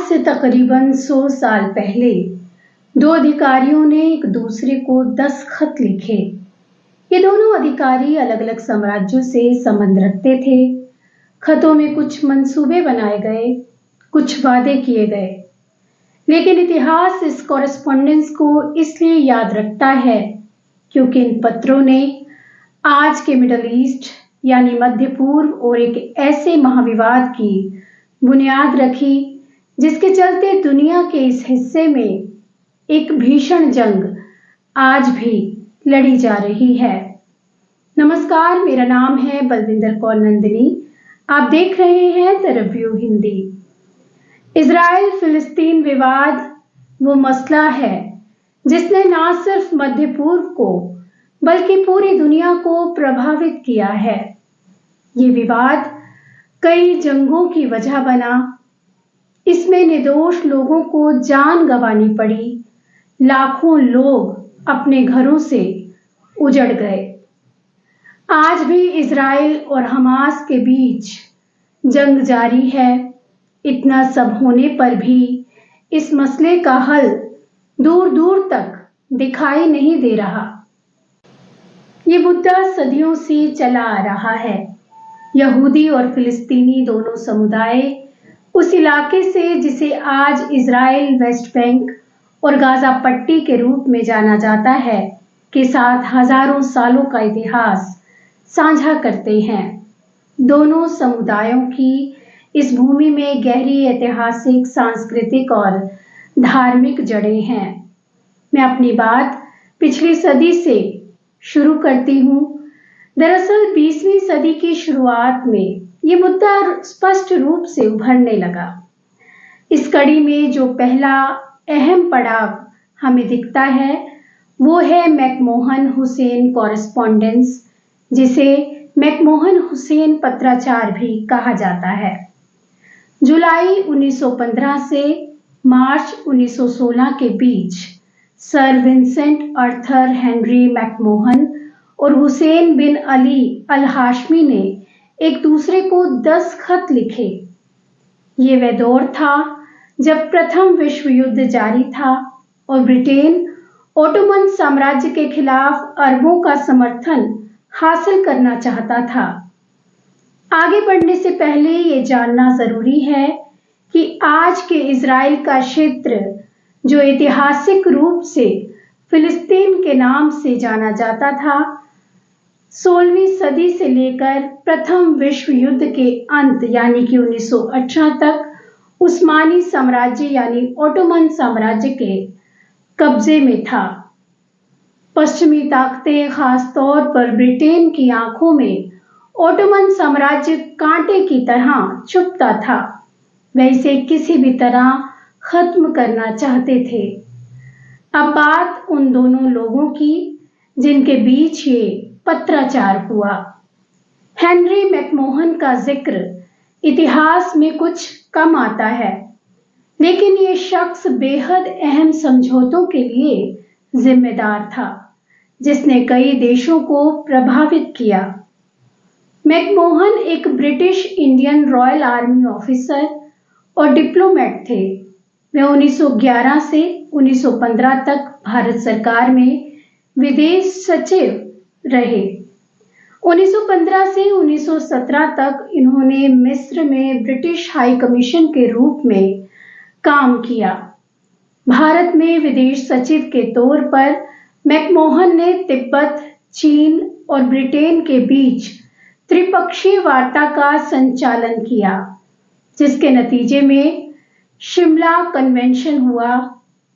से तकरीबन 100 साल पहले दो अधिकारियों ने एक दूसरे को 10 खत लिखे। ये दोनों अधिकारी अलग अलग साम्राज्यों से संबंध रखते थे। खतों में कुछ मंसूबे बनाए गए, कुछ वादे किए गए, लेकिन इतिहास इस कॉरेस्पॉन्डेंस को इसलिए याद रखता है क्योंकि इन पत्रों ने आज के मिडल ईस्ट यानी मध्य पूर्व और एक ऐसे महाविवाद की बुनियाद रखी जिसके चलते दुनिया के इस हिस्से में एक भीषण जंग आज भी लड़ी जा रही है। नमस्कार, मेरा नाम है बलविंदर कौर नंदिनी। आप देख रहे हैं द रिव्यू हिंदी। इजराइल फिलिस्तीन विवाद वो मसला है जिसने ना सिर्फ मध्य पूर्व को बल्कि पूरी दुनिया को प्रभावित किया है। ये विवाद कई जंगों की वजह बना। इसमें निर्दोष लोगों को जान गंवानी पड़ी, लाखों लोग अपने घरों से उजड़ गए। आज भी इजराइल और हमास के बीच जंग जारी है। इतना सब होने पर भी इस मसले का हल दूर दूर तक दिखाई नहीं दे रहा। ये मुद्दा सदियों से चला आ रहा है। यहूदी और फिलिस्तीनी दोनों समुदाय उस इलाके से जिसे आज इजराइल, वेस्ट बैंक और गाजा पट्टी के रूप में जाना जाता है, के साथ हजारों सालों का इतिहास साझा करते हैं। दोनों समुदायों की इस भूमि में गहरी ऐतिहासिक, सांस्कृतिक और धार्मिक जड़ें हैं। मैं अपनी बात पिछली सदी से शुरू करती हूँ। दरअसल 20वीं सदी की शुरुआत में ये मुद्दा स्पष्ट रूप से उभरने लगा। इस कड़ी में जो पहला अहम पड़ाव हमें दिखता है वो है मैकमोहन हुसैन कॉरेस्पॉन्डेंस, जिसे मैकमोहन हुसैन पत्राचार भी कहा जाता है। जुलाई 1915 से मार्च 1916 के बीच sir Vincent Arthur Henry McMahon और हुसैन बिन अली अल हाशमी ने एक दूसरे को 10 खत लिखे। ये वह दौर था जब प्रथम विश्व युद्ध जारी था और ब्रिटेन ओटोमन साम्राज्य के खिलाफ अरबों का समर्थन हासिल करना चाहता था। आगे बढ़ने से पहले ये जानना जरूरी है कि आज के इजराइल का क्षेत्र, जो ऐतिहासिक रूप से फिलिस्तीन के नाम से जाना जाता था, 16वीं सदी से लेकर प्रथम विश्व युद्ध के अंत यानी कि 1918 तक उस्मानी साम्राज्य यानी ओटोमन साम्राज्य के कब्जे में था। पश्चिमी ताकतें, खासतौर पर ब्रिटेन की आंखों में ओटोमन साम्राज्य कांटे की तरह चुभता था। वे इसे किसी भी तरह खत्म करना चाहते थे। अब बात उन दोनों लोगों की जिनके बीच ये पत्राचार हुआ। हेनरी मैकमोहन का जिक्र इतिहास में कुछ कम आता है, लेकिन ये शख्स बेहद अहम समझौतों के लिए जिम्मेदार था जिसने कई देशों को प्रभावित किया। मैकमोहन एक British Indian royal army officer और डिप्लोमेट थे। वे 1911 से 1915 तक भारत सरकार में विदेश सचिव रहे। 1915 से 1917 तक इन्होंने मिस्र में ब्रिटिश हाई कमीशन के रूप में काम किया। भारत में विदेश सचिव के तौर पर मैकमोहन ने तिब्बत, चीन और ब्रिटेन के बीच त्रिपक्षीय वार्ता का संचालन किया, जिसके नतीजे में शिमला कन्वेंशन हुआ।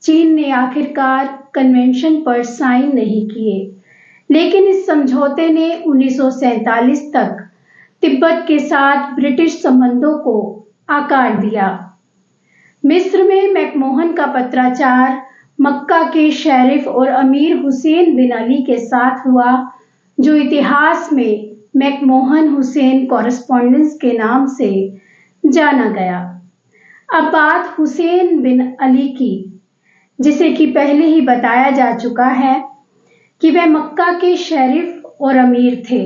चीन ने आखिरकार कन्वेंशन पर साइन नहीं किए, लेकिन इस समझौते ने 1947 तक तिब्बत के साथ ब्रिटिश संबंधों को आकार दिया। मिस्र में मैकमोहन का पत्राचार मक्का के शेरिफ और अमीर हुसैन बिन अली के साथ हुआ, जो इतिहास में मैकमोहन हुसैन कॉरेस्पॉन्डेंस के नाम से जाना गया। अब बात हुसैन बिन अली की, जिसे कि पहले ही बताया जा चुका है कि वह मक्का के शेरिफ और अमीर थे।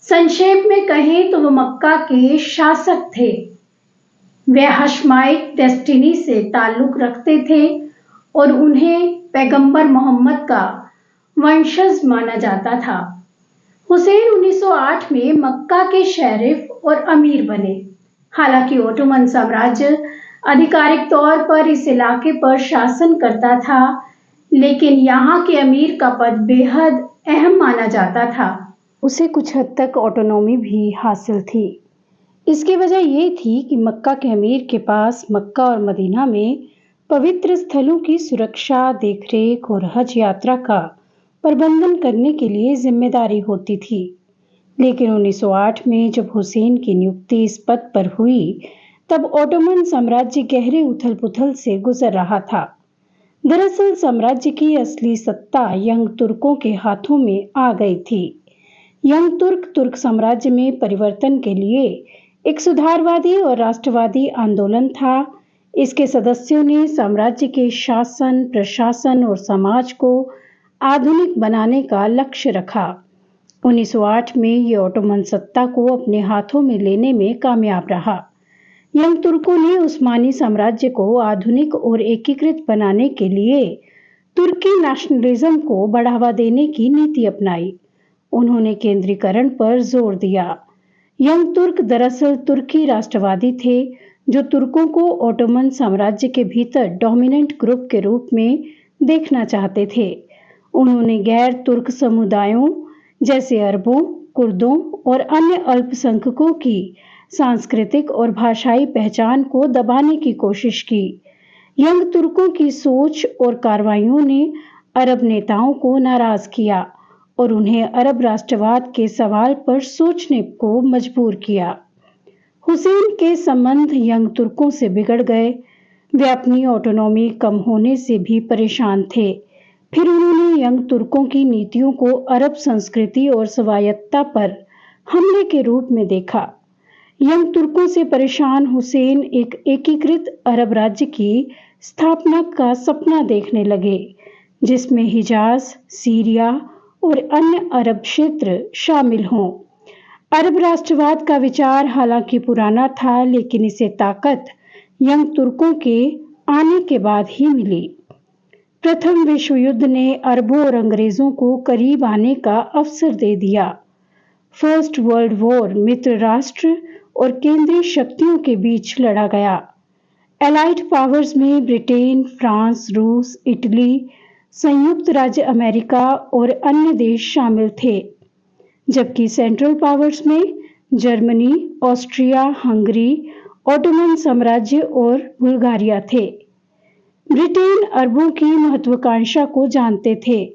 संक्षेप में कहें तो वह मक्का के शासक थे। वे हशमाइट डेस्टिनी से ताल्लुक रखते थे और उन्हें पैगंबर मोहम्मद का वंशज माना जाता था। हुसैन 1908 में मक्का के शरीफ और अमीर बने। हालांकि ओटोमन साम्राज्य आधिकारिक तौर पर इस इलाके पर शासन करता था, लेकिन यहाँ के अमीर का पद बेहद अहम माना जाता था। उसे कुछ हद तक ऑटोनॉमी भी हासिल थी। इसकी वजह ये थी कि मक्का के अमीर के पास मक्का और मदीना में पवित्र स्थलों की सुरक्षा, देखरेख और हज यात्रा का प्रबंधन करने के लिए जिम्मेदारी होती थी। लेकिन 1908 में जब हुसैन की नियुक्ति इस पद पर हुई, तब ओटोमन साम्राज्य गहरे उथल-पुथल से गुजर रहा था। दरअसल साम्राज्य की असली सत्ता यंग तुर्कों के हाथों में आ गई थी। यंग तुर्क तुर्क साम्राज्य में परिवर्तन के लिए एक सुधारवादी और राष्ट्रवादी आंदोलन था। इसके सदस्यों ने साम्राज्य के शासन, प्रशासन और समाज को आधुनिक बनाने का लक्ष्य रखा। 1908 में ये ओटोमन सत्ता को अपने हाथों में लेने में कामयाब रहा। यंग तुर्कों ने उस्मानी साम्राज्य को आधुनिक और एकीकृत बनाने के लिए तुर्की नेशनलिज्म को बढ़ावा देने की नीति अपनाई। उन्होंने केंद्रीकरण पर जोर दिया। यंग तुर्क दरअसल तुर्की राष्ट्रवादी थे, जो तुर्कों को ओटोमन साम्राज्य के भीतर डोमिनेंट ग्रुप के रूप में देखना चाहते थे। उन्होंने गैर तुर्क समुदायों जैसे अरबों, कुर्दों और अन्य अल्पसंख्यकों की सांस्कृतिक और भाषाई पहचान को दबाने की कोशिश की। यंग तुर्कों की सोच और कार्रवाइयों ने अरब नेताओं को नाराज किया और उन्हें अरब राष्ट्रवाद के सवाल पर सोचने को मजबूर किया। हुसैन के संबंध यंग तुर्कों से बिगड़ गए। वे अपनी ऑटोनॉमी कम होने से भी परेशान थे। फिर उन्होंने यंग तुर्कों की नीतियों को अरब संस्कृति और स्वायत्तता पर हमले के रूप में देखा। यंग तुर्कों से परेशान हुसैन एक एकीकृत अरब राज्य की स्थापना का सपना देखने लगे, जिसमें हिजाज, सीरिया और अन्य अरब क्षेत्र शामिल हों। अरब राष्ट्रवाद का विचार हालांकि पुराना था, लेकिन इसे ताकत यंग तुर्कों के आने के बाद ही मिली। प्रथम विश्व युद्ध ने अरबों और अंग्रेजों को करीब आने का अवसर दे दिया। फर्स्ट वर्ल्ड वॉर मित्र राष्ट्र और केंद्रीय शक्तियों के बीच लड़ा गया। एलाइड पावर्स में ब्रिटेन, फ्रांस, रूस, इटली, संयुक्त राज्य अमेरिका और अन्य देश शामिल थे, जबकि सेंट्रल पावर्स में जर्मनी, ऑस्ट्रिया, हंगरी, ओटोमन साम्राज्य और बुल्गारिया थे। ब्रिटेन अरबों की महत्वाकांक्षा को जानते थे।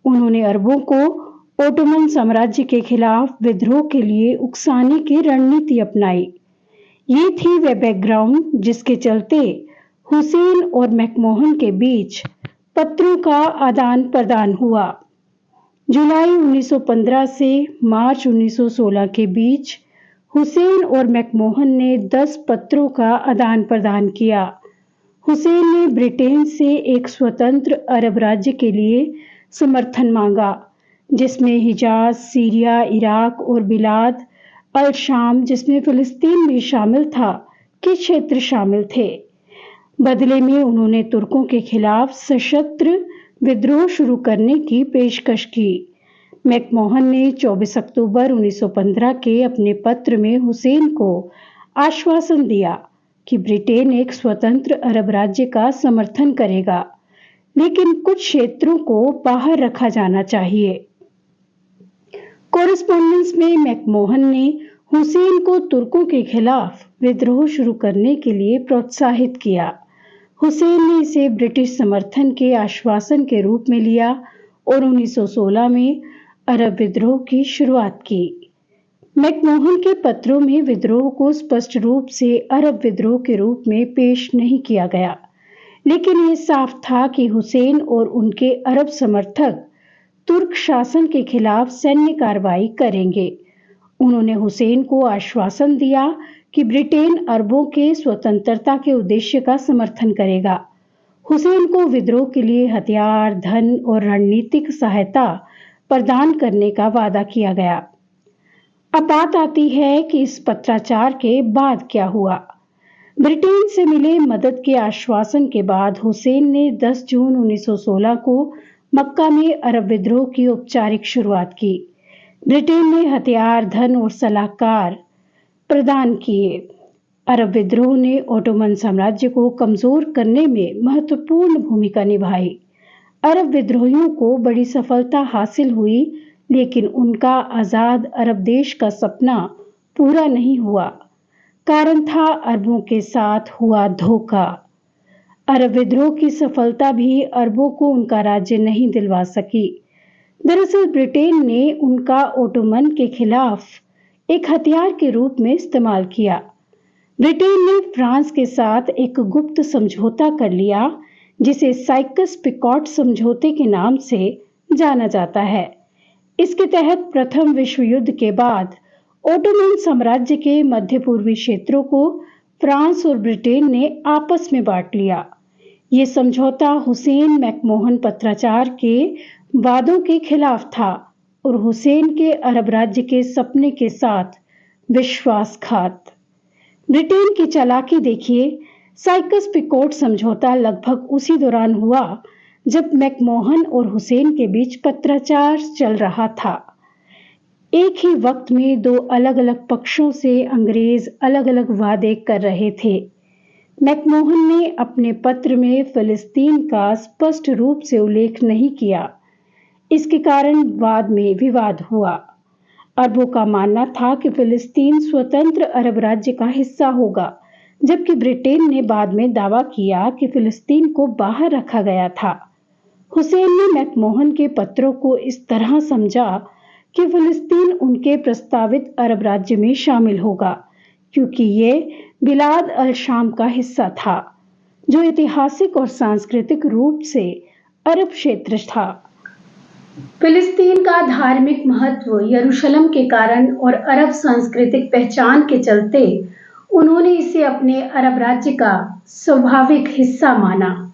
उन्होंने अरबों को ओटोमन साम्राज्य के खिलाफ विद्रोह के लिए उकसाने की रणनीति अपनाई। ये थी वह बैकग्राउंड जिसके चलते हुसैन और मैकमोहन के बीच पत्रों का आदान प्रदान हुआ। जुलाई 1915 से मार्च 1916 के बीच हुसैन और मैकमोहन ने 10 पत्रों का आदान प्रदान किया। हुसैन ने ब्रिटेन से एक स्वतंत्र अरब राज्य के लिए समर्थन मांगा, जिसमें हिजाज, सीरिया, इराक और बिलाद अल शाम, जिसमें फिलिस्तीन भी शामिल था, के क्षेत्र शामिल थे। बदले में उन्होंने तुर्कों के खिलाफ सशस्त्र विद्रोह शुरू करने की पेशकश की। मैकमोहन ने 24 अक्टूबर 1915 के अपने पत्र में हुसैन को आश्वासन दिया कि ब्रिटेन एक स्वतंत्र अरब राज्य का समर्थन करेगा, लेकिन कुछ क्षेत्रों को बाहर रखा जाना चाहिए। कॉरेस्पॉन्डेंस में मैकमोहन ने हुसैन को तुर्कों के खिलाफ विद्रोह शुरू करने के लिए प्रोत्साहित किया। हुसैन ने इसे ब्रिटिश समर्थन के आश्वासन के रूप में लिया और 1916 में अरब विद्रोह की शुरुआत की। मैकमोहन के पत्रों में विद्रोह को स्पष्ट रूप से अरब विद्रोह के रूप में पेश नहीं किया गया, लेकिन ये साफ था कि हुसैन और उनके अरब समर्थक तुर्क शासन के खिलाफ सैन्य कार्रवाई करेंगे। उन्होंने हुसैन को आश्वासन दिया कि ब्रिटेन अरबों के स्वतंत्रता के उद्देश्य का समर्थन करेगा। हुसैन को विद्रोह के लिए हथियार, धन और रणनीतिक सहायता प्रदान करने का वादा किया गया। अब बात आती है कि इस पत्राचार के बाद क्या हुआ। ब्रिटेन से मिले मदद के आश्वासन के बाद हुसैन ने 10 जून 1916 को मक्का में अरब विद्रोह की औपचारिक शुरुआत की। ब्रिटेन ने हथियार, धन और सलाहकार प्रदान किए। अरब विद्रोह ने ओटोमन साम्राज्य को कमजोर करने में महत्वपूर्ण भूमिका निभाई। अरब विद्रोहियों को बड़ी सफलता हासिल हुई, लेकिन उनका आजाद अरब देश का सपना पूरा नहीं हुआ। कारण था अरबों के साथ हुआ धोखा। अरब विद्रोह की सफलता भी अरबों को उनका राज्य नहीं दिलवा सकी। दरअसल ब्रिटेन ने उनका ओटोमन के खिलाफ एक हथियार के रूप में इस्तेमाल किया। ब्रिटेन ने फ्रांस के साथ एक गुप्त समझौता कर लिया, जिसे साइकस-पिकॉट समझौते के नाम से जाना जाता है। इसके तहत प्रथम विश्व युद्ध के बाद ओटोमन साम्राज्य के मध्य पूर्वी क्षेत्रों को फ्रांस और ब्रिटेन ने आपस में बांट लिया। ये समझौता हुसैन मैकमोहन पत्राचार के वादों के खिलाफ था और हुसैन के अरब राज्य के सपने के साथ विश्वासघात। ब्रिटेन की चालाकी देखिए। साइकस-पिकोट समझौता लगभग उसी दौरान हुआ जब मैकमोहन और हुसैन के बीच पत्राचार चल रहा था। एक ही वक्त में दो अलग-अलग पक्षों से अंग्रेज अलग-अलग वादे कर रहे थे। मैकमोहन ने अपने पत्र में फिलिस्तीन का स्पष्ट रूप से उल्लेख नहीं किया। इसके कारण बाद में विवाद हुआ। अरबों का मानना था कि फिलिस्तीन स्वतंत्र अरब राज्य का हिस्सा होगा, जबकि ब्रिटेन ने बाद में दावा किया कि फिलिस्तीन को बाहर रखा गया था। हुसैन ने मैकमोहन के पत्रों को इस तरह समझा कि फिलिस्तीन उनके प्रस्तावित अरब राज्य में शामिल होगा, क्योंकि ये बिलाद अल शाम का हिस्सा था, जो ऐतिहासिक और सांस्कृतिक रूप से अरब क्षेत्र था। फिलिस्तीन का धार्मिक महत्व यरूशलेम के कारण और अरब सांस्कृतिक पहचान के चलते उन्होंने इसे अपने अरब राज्य का स्वाभाविक हिस्सा माना।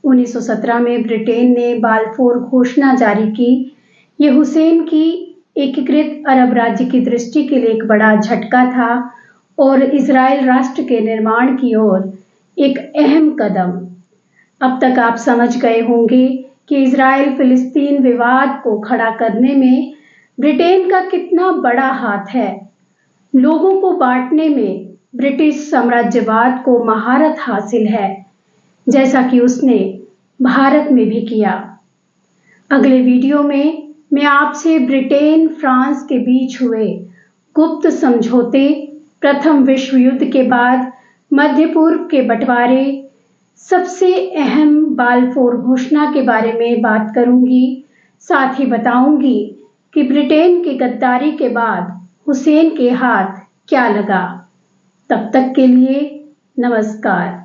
1917 में ब्रिटेन ने बाल्फोर घोषणा जारी की। ये हुसैन की एकीकृत अरब राज्य की दृष्टि के लिए एक बड़ा झटका था और इजराइल राष्ट्र के निर्माण की ओर एक अहम कदम। अब तक आप समझ गए होंगे कि इजराइल फिलिस्तीन विवाद को खड़ा करने में ब्रिटेन का कितना बड़ा हाथ है। लोगों को बांटने में ब्रिटिश साम्राज्यवाद को महारत हासिल है, जैसा कि उसने भारत में भी किया। अगले वीडियो में मैं आपसे ब्रिटेन फ्रांस के बीच हुए गुप्त समझौते, प्रथम विश्व युद्ध के बाद मध्य पूर्व के बंटवारे, सबसे अहम बाल्फोर घोषणा के बारे में बात करूंगी। साथ ही बताऊंगी कि ब्रिटेन की गद्दारी के बाद हुसैन के हाथ क्या लगा। तब तक के लिए नमस्कार।